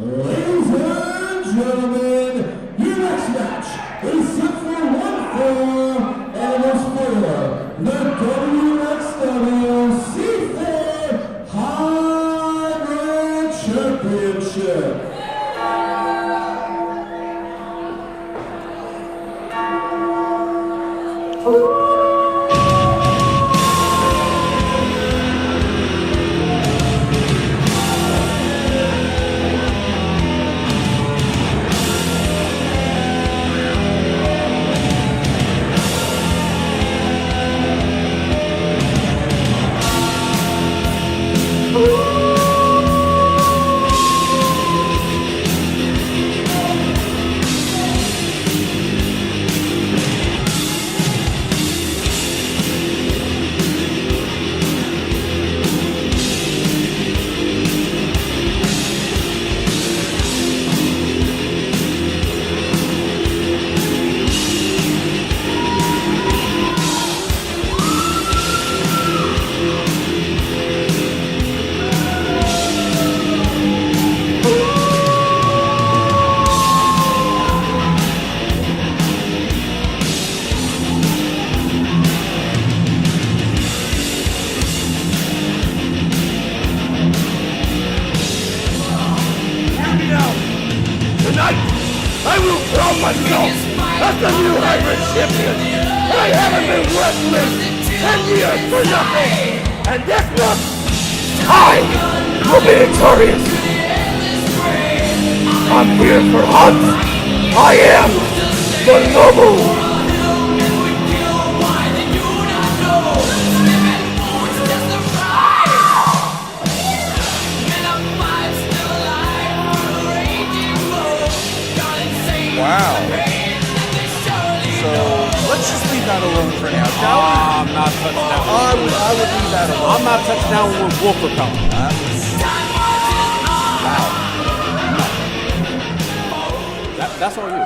Ladies and gentlemen, your next match is set for 1-4 and it is for the WXWC4 Hybrid Championship. I will crown myself as the new hybrid champion. I haven't been wrestling 10 years for nothing. And this month, I will be victorious. I'm here for Hunt. I am the Lobo. Wow. So let's just leave that alone for now, shall we? I'm not touching that one. I would leave that alone. I'm not touching that one with wolf repellent. Wow. That's all you.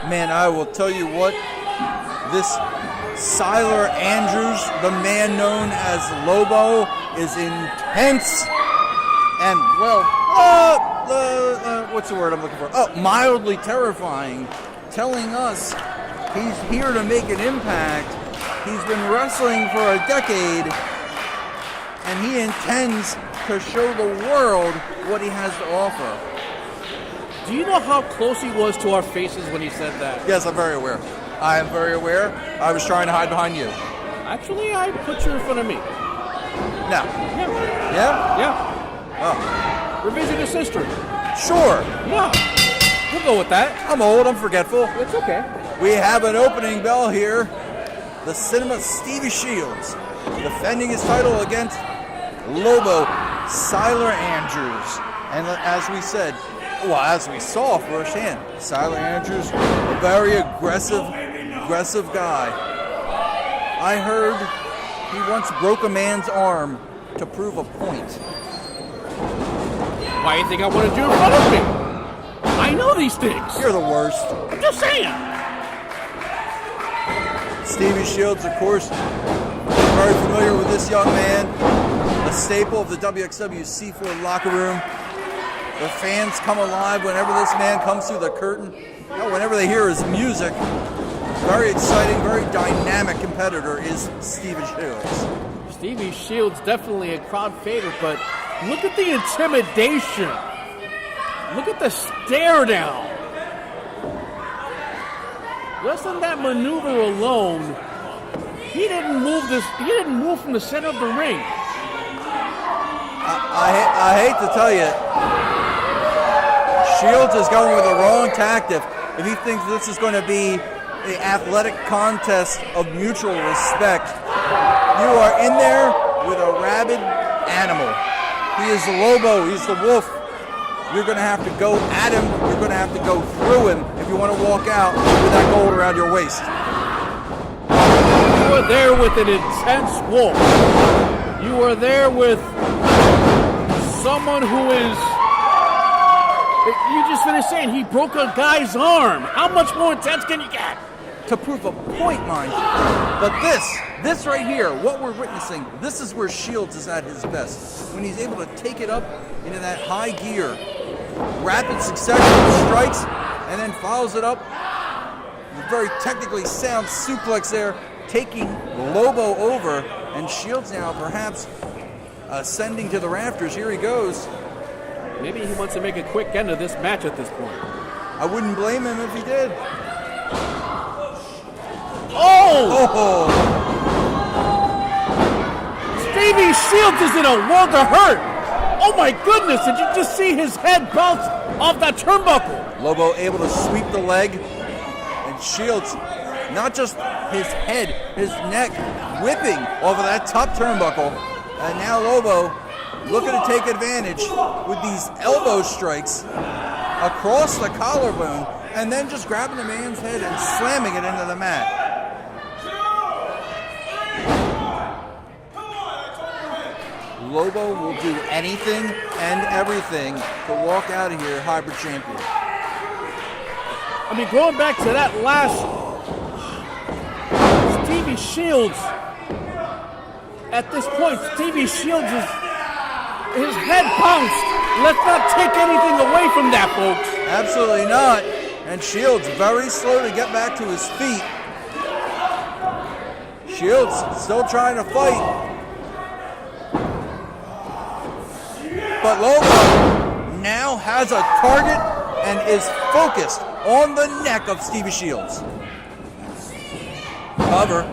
Man, I will tell you what, this Syler Andrews, the man known as Lobo, is intense and, well, what's the word I'm looking for? Oh, mildly terrifying, telling us he's here to make an impact. He's been wrestling for a decade, and he intends to show the world what he has to offer. Do you know how close he was to our faces when he said that? Yes, I'm very aware. I am very aware. I was trying to hide behind you. Actually, I put you in front of me. No. Yeah. Yeah? Yeah. Oh. Revisionist history. Sure. Yeah. We'll go with that. I'm old. I'm forgetful. It's okay. We have an opening bell here. The Cinema Stevie Shields defending his title against Lobo, Syler Andrews. And as we said, well, as we saw firsthand, Syler Andrews, a very aggressive guy. I heard he once broke a man's arm to prove a point. Why do you think I want to do in front of me? I know these things. You're the worst. I'm just saying. Stevie Shields, of course, very familiar with this young man, a staple of the WXWC4 locker room. The fans come alive whenever this man comes through the curtain, whenever they hear his music. Very exciting, very dynamic competitor is Stevie Shields. Stevie Shields definitely a crowd favorite, but look at the intimidation. Look at the stare down. Just in that maneuver alone, he didn't move from the center of the ring. I hate to tell you, Shields is going with the wrong tactic if he thinks this is going to be an athletic contest of mutual respect. You are in there with a rabid animal. He is the Lobo, he's the wolf. You're going to have to go at him, you're going to have to go through him if you want to walk out with that gold around your waist. You are there with an intense wolf. You are there with someone who is... You just finished saying he broke a guy's arm. How much more intense can you get? To prove a point, mind you. But this right here, what we're witnessing, this is where Shields is at his best. When he's able to take it up into that high gear, rapid succession of strikes, and then follows it up. A very technically sound suplex there, taking Lobo over, and Shields now perhaps ascending to the rafters. Here he goes. Maybe he wants to make a quick end of this match at this point. I wouldn't blame him if he did. Oh! Stevie Shields is in a world of hurt. Oh my goodness, did you just see his head bounce off that turnbuckle? Lobo able to sweep the leg, and Shields, not just his head, his neck, whipping over that top turnbuckle. And now Lobo looking to take advantage with these elbow strikes across the collarbone, and then just grabbing the man's head and slamming it into the mat. Lobo will do anything and everything to walk out of here hybrid champion. I mean, going back to that last Stevie Shields, at this point, Stevie Shields his head bounced. Let's not take anything away from that, folks. Absolutely not. And Shields very slow to get back to his feet. Shields still trying to fight. But Lobo now has a target and is focused on the neck of Stevie Shields. Cover.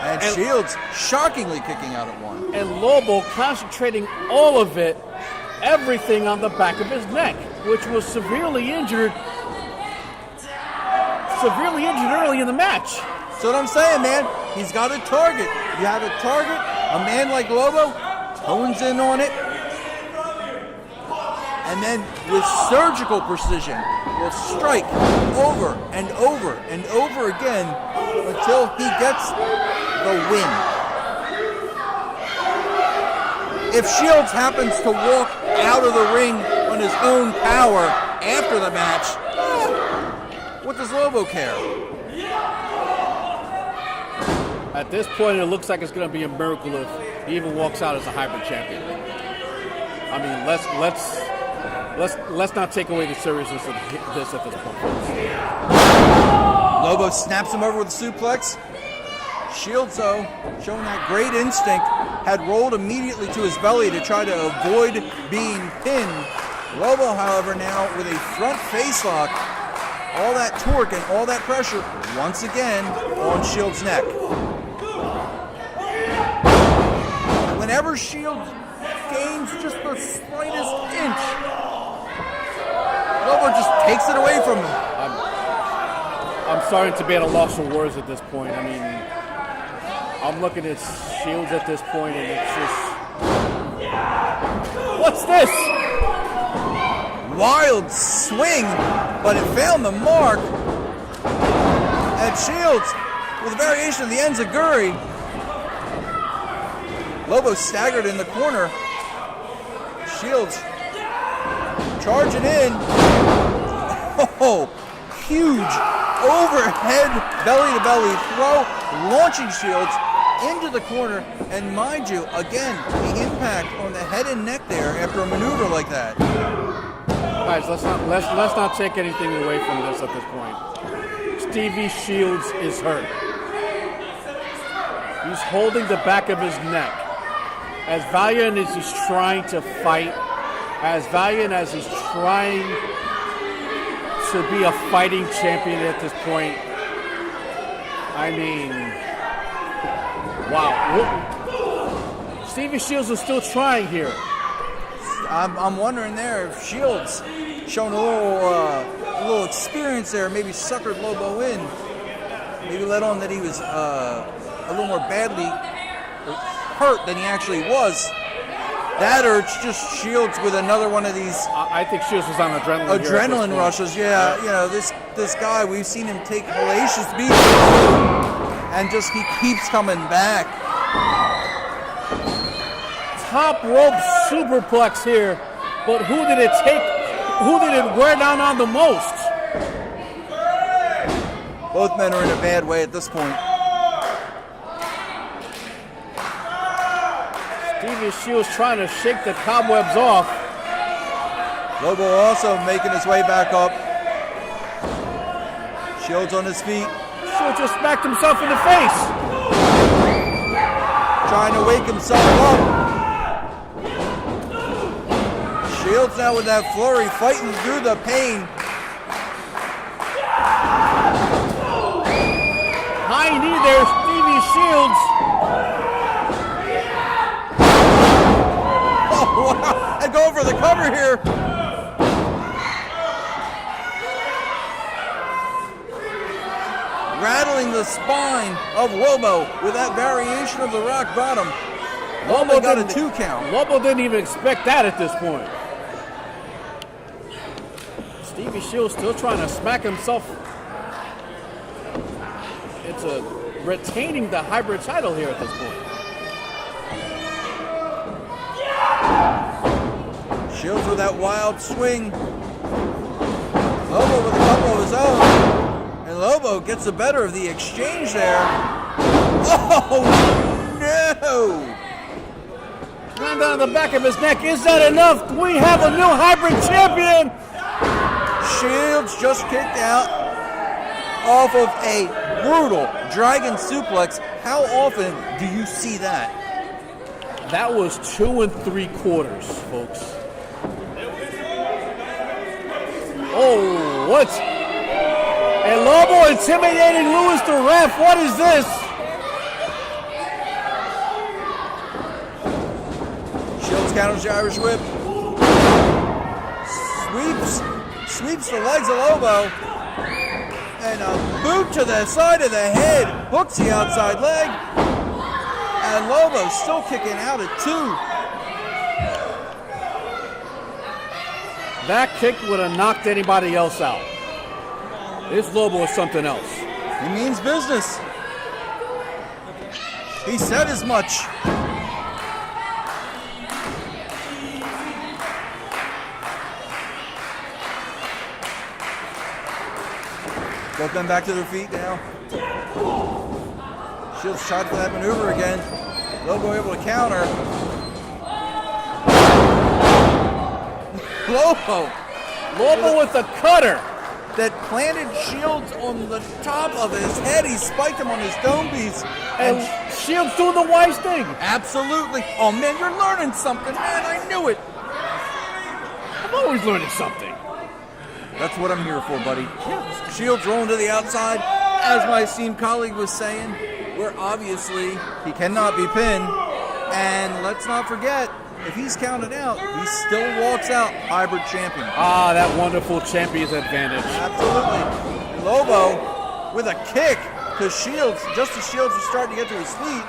And Shields shockingly kicking out at one. And Lobo concentrating all of it, everything on the back of his neck, which was severely injured early in the match. That's what I'm saying, man. He's got a target. You have a target, a man like Lobo hones in on it, and then with surgical precision will strike over and over and over again until he gets the win. If Shields happens to walk out of the ring on his own power after the match, what does Lobo care? At this point, it looks like it's going to be a miracle if he even walks out as a hybrid champion. I mean, let's not take away the seriousness of this at this point. Lobo snaps him over with a suplex. Shields, though, showing that great instinct, had rolled immediately to his belly to try to avoid being pinned. Lobo, however, now with a front face lock, all that torque and all that pressure once again on Shields' neck. Whenever Shields gains just the slightest inch, Lobo just takes it away from him. I'm starting to be at a loss for words at this point. I mean, I'm looking at Shields at this point, and it's just... What's this? Wild swing, but it found the mark. And Shields, with a variation of the enziguri. Lobo staggered in the corner. Shields charging in. Oh, huge overhead belly-to-belly throw, launching Shields into the corner. And mind you, again, the impact on the head and neck there after a maneuver like that. Guys, let's not take anything away from this at this point. Stevie Shields is hurt. He's holding the back of his neck. As valiant as he's trying to fight, as valiant as he's trying to be a fighting champion at this point, I mean, wow. Stevie Shields is still trying here. I'm wondering there if Shields showing a little experience there, maybe suckered Lobo in, maybe let on that he was a little more badly hurt than he actually was. That or it's just Shields with another one of these. I think Shields was on adrenaline. Adrenaline rushes, yeah. You know, this guy, we've seen him take hellacious beats, and just he keeps coming back. Top rope superplex here, but who did it take? Who did it wear down on the most? Both men are in a bad way at this point. Stevie Shields trying to shake the cobwebs off. Lobo also making his way back up. Shields on his feet. Shields just smacked himself in the face. Trying to wake himself up. Shields now with that flurry, fighting through the pain. High knee there, Stevie Shields. Oh, wow. And going for the cover here. Rattling the spine of Lobo with that variation of the rock bottom. Lobo got a 2 count. Lobo didn't even expect that at this point. Stevie Shields still trying to smack himself into retaining the hybrid title here at this point. Shields with that wild swing. Lobo with a couple of his own. And Lobo gets the better of the exchange there. Oh, no! Land on the back of his neck. Is that enough? We have a new hybrid champion. Shields just kicked out off of a brutal dragon suplex. How often do you see that? That was 2 3/4, folks. Oh, what? And Lobo intimidating Lewis the ref. What is this? Shields counters the Irish whip. Sweeps the legs of Lobo. And a boot to the side of the head. Hooks the outside leg. And Lobo still kicking out at 2. That kick would have knocked anybody else out. This Lobo is something else. He means business. He said as much. Both men back to their feet now. Shields tried for that maneuver again. Lobo able to counter. Lobo with the cutter. That planted Shields on the top of his head. He spiked him on his dome piece. And Shields doing the wise thing. Absolutely. Oh, man, you're learning something, man. I knew it. I'm always learning something. That's what I'm here for, buddy. Shields rolling to the outside. As my esteemed colleague was saying, where obviously he cannot be pinned. And let's not forget, if he's counted out, he still walks out hybrid champion. Ah, that wonderful champion's advantage. Absolutely. And Lobo with a kick to Shields, just as Shields was starting to get to his feet.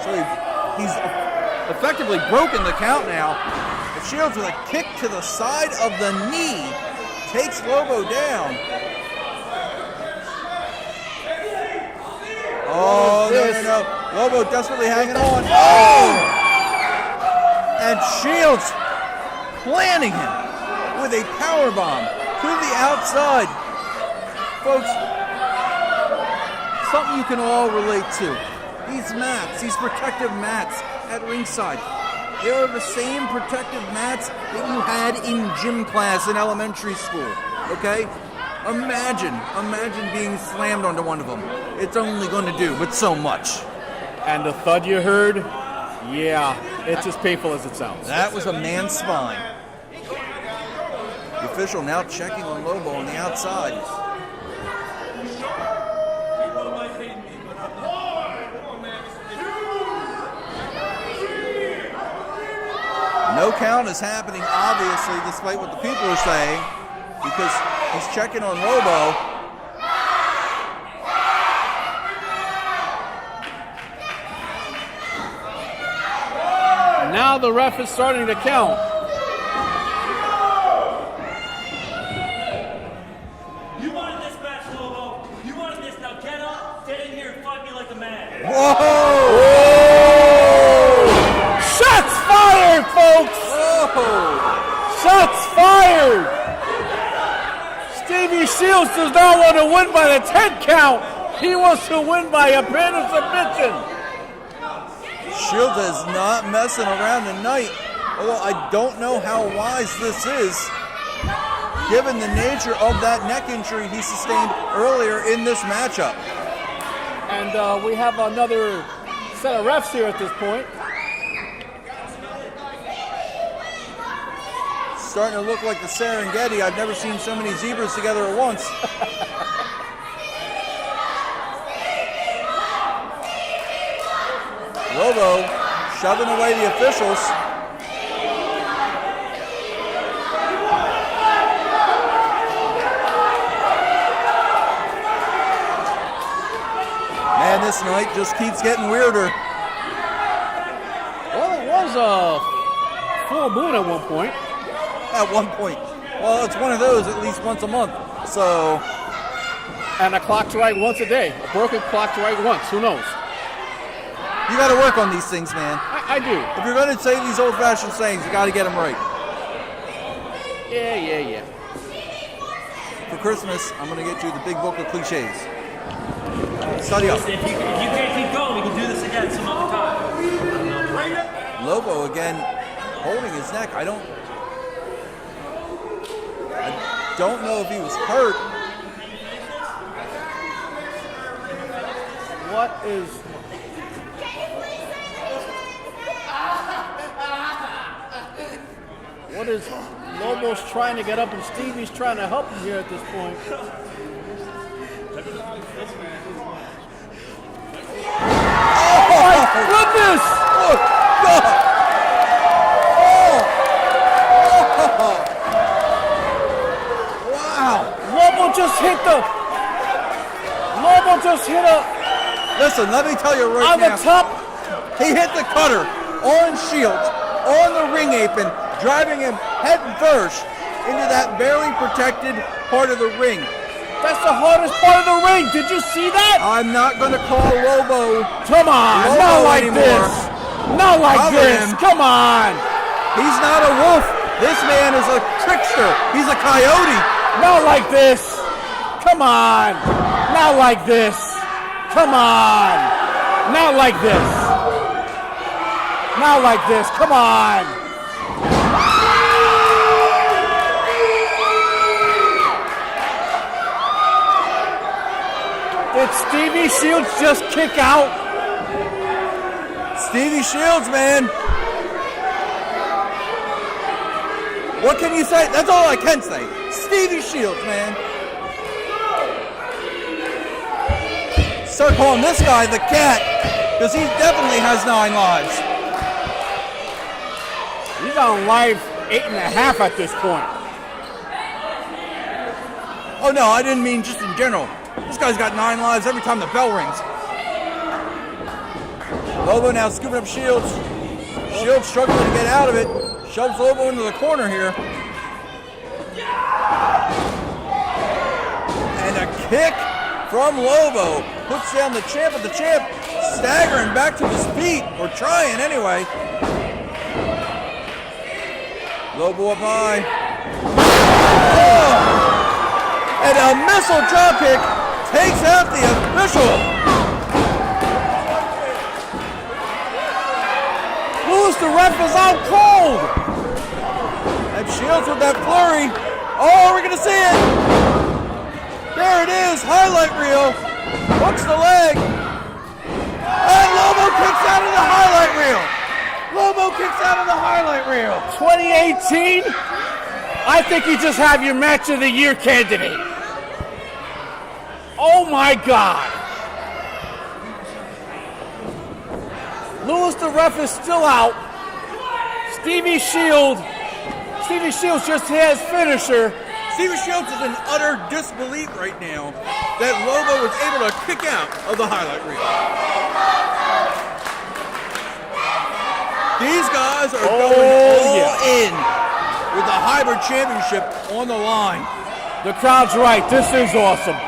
So he's effectively broken the count now. And Shields with a kick to the side of the knee takes Lobo down. Oh, no. Lobo desperately hanging on. Oh! And Shields planting him with a powerbomb to the outside. Folks, something you can all relate to. These mats, these protective mats at ringside, they're the same protective mats that you had in gym class in elementary school, okay? Imagine being slammed onto one of them. It's only going to do but so much. And the thud you heard, yeah, it's as painful as it sounds. That was a man's spine. The official now checking on Lobo on the outside. No count is happening, obviously, despite what the people are saying, because he's checking on Lobo. Now the ref is starting to count. You wanted this match, Lobo. You wanted this. Now get up, get in here, and fight me like a man. Whoa! Shots fired, folks! Whoa! Shots fired! Stevie Shields does not want to win by the 10 count. He wants to win by a pin of submission. Shields is not messing around tonight. Although I don't know how wise this is, given the nature of that neck injury he sustained earlier in this matchup. And we have another set of refs here at this point. Starting to look like the Serengeti. I've never seen so many zebras together at once. Lobo shoving away the officials. Man, this night just keeps getting weirder. Well, it was a full moon at one point. At one point. Well, it's one of those at least once a month. So. And a clock's right once a day. A broken clock's right once. Who knows? You got to work on these things, man. I do. If you're going to say these old-fashioned sayings, you got to get them right. Yeah. For Christmas, I'm going to get you the big book of cliches. Study up. If you can't keep going, we can do this again some other time. Lobo again holding his neck. I don't know if he was hurt. What is Lobo's trying to get up and Stevie's trying to help him here at this point? Oh my goodness! Oh, God! Oh. Wow! Lobo just hit a Listen, let me tell you right on now. the top. He hit the cutter on Shields, on the ring apron, driving him head first into that barely protected part of the ring. That's the hardest part of the ring. Did you see that? I'm not going to call Lobo. Come on, Lobo not like anymore. this. Not like Cover this. him. Come on. He's not a wolf. This man is a trickster. He's a coyote. Not like this. Come on. Not like this. Come on. Not like this. Not like this. Come on. Did Stevie Shields just kick out? Stevie Shields, man. What can you say? That's all I can say. Stevie Shields, man. Start calling this guy the cat, because he definitely has 9 lives. He's on life 8.5 at this point. Oh no, I didn't mean just in general. This guy's got 9 lives every time the bell rings. Lobo now scooping up Shields. Shields struggling to get out of it. Shoves Lobo into the corner here. And a kick from Lobo. Puts down the champ, but the champ staggering back to his feet, or trying anyway. Lobo up high. Oh! And a missile dropkick takes out the official. Lewis, the ref, is out cold. And Shields with that flurry. Oh, we're going to see it. There it is, highlight reel. Hooks the leg. And Lobo kicks out of the highlight reel. Lobo kicks out of the highlight reel. 2018, I think you just have your match of the year candidate. Oh my God. Lewis, the ref, is still out. Stevie Shields just hit his finisher. Stevie Shields is in utter disbelief right now that Lobo was able to kick out of the highlight reel. These guys are going all in with the hybrid championship on the line. The crowd's right. This is awesome.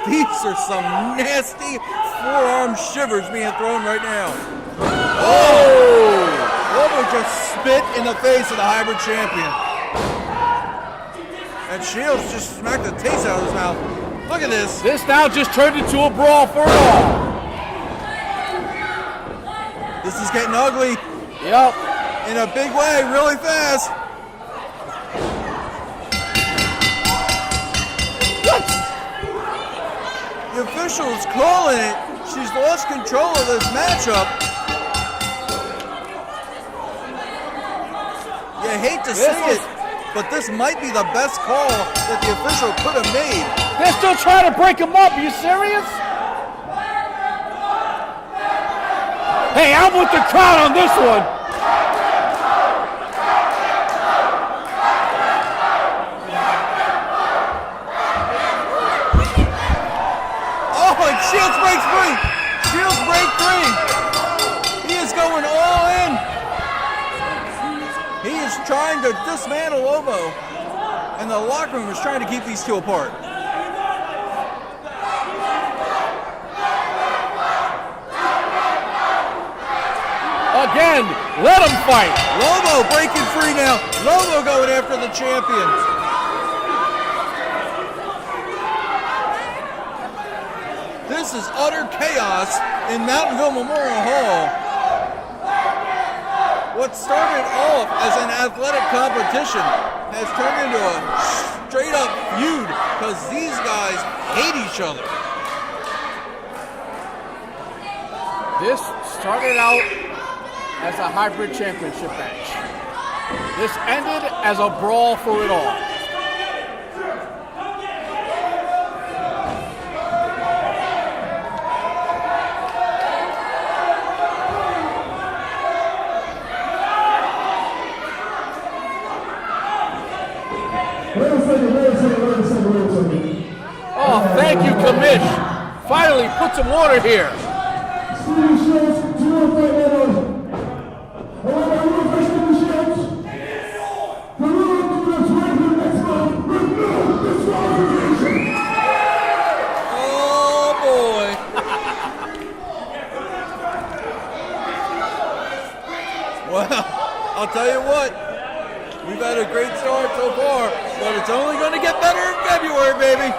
These are some nasty forearm shivers being thrown right now. Oh! Lobo just spit in the face of the hybrid champion. And Shields just smacked the taste out of his mouth. Look at this. This now just turned into a brawl for it all. This is getting ugly. Yep. In a big way, really fast. What? The official is calling it. She's lost control of this matchup. You hate to see it, but this might be the best call that the official could have made. They're still trying to break him up. Are you serious? Hey, I'm with the crowd on this one. Oh, and Shields breaks free. Shields break free. He is going all in. He is trying to dismantle Lobo. And the locker room is trying to keep these two apart. Again, let him fight. Lobo breaking free now. Lobo going after the champion. This is utter chaos in Mountainville Memorial Hall. What started off as an athletic competition has turned into a straight-up feud because these guys hate each other. This started out as a hybrid championship match. This ended as a brawl for it all. Oh, thank you, Commish. Finally put some order here. Stevie Shields, 205 Oh boy. Well, I'll tell you what. We've had a great start so far, but it's only going to get better in February, baby.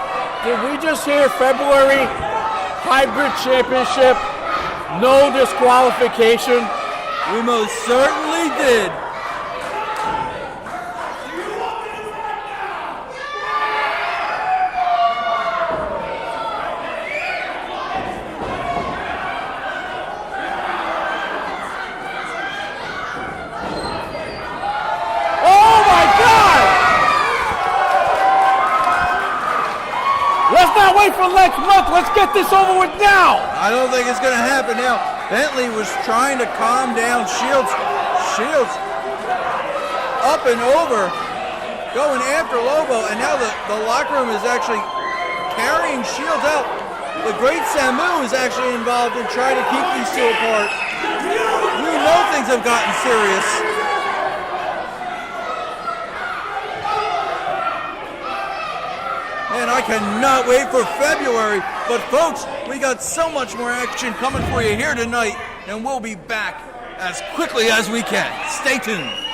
Did we just hear February hybrid championship, no disqualification? We most certainly did. wait for next month. Let's get this over with now. I don't think it's going to happen now. Bentley was trying to calm down Shields. Shields up and over, going after Lobo, and now the locker room is actually carrying Shields out. The Great Samu is actually involved in trying to keep these two apart. You know things have gotten serious. Man, I cannot wait for February. But folks, we got so much more action coming for you here tonight, and we'll be back as quickly as we can. Stay tuned.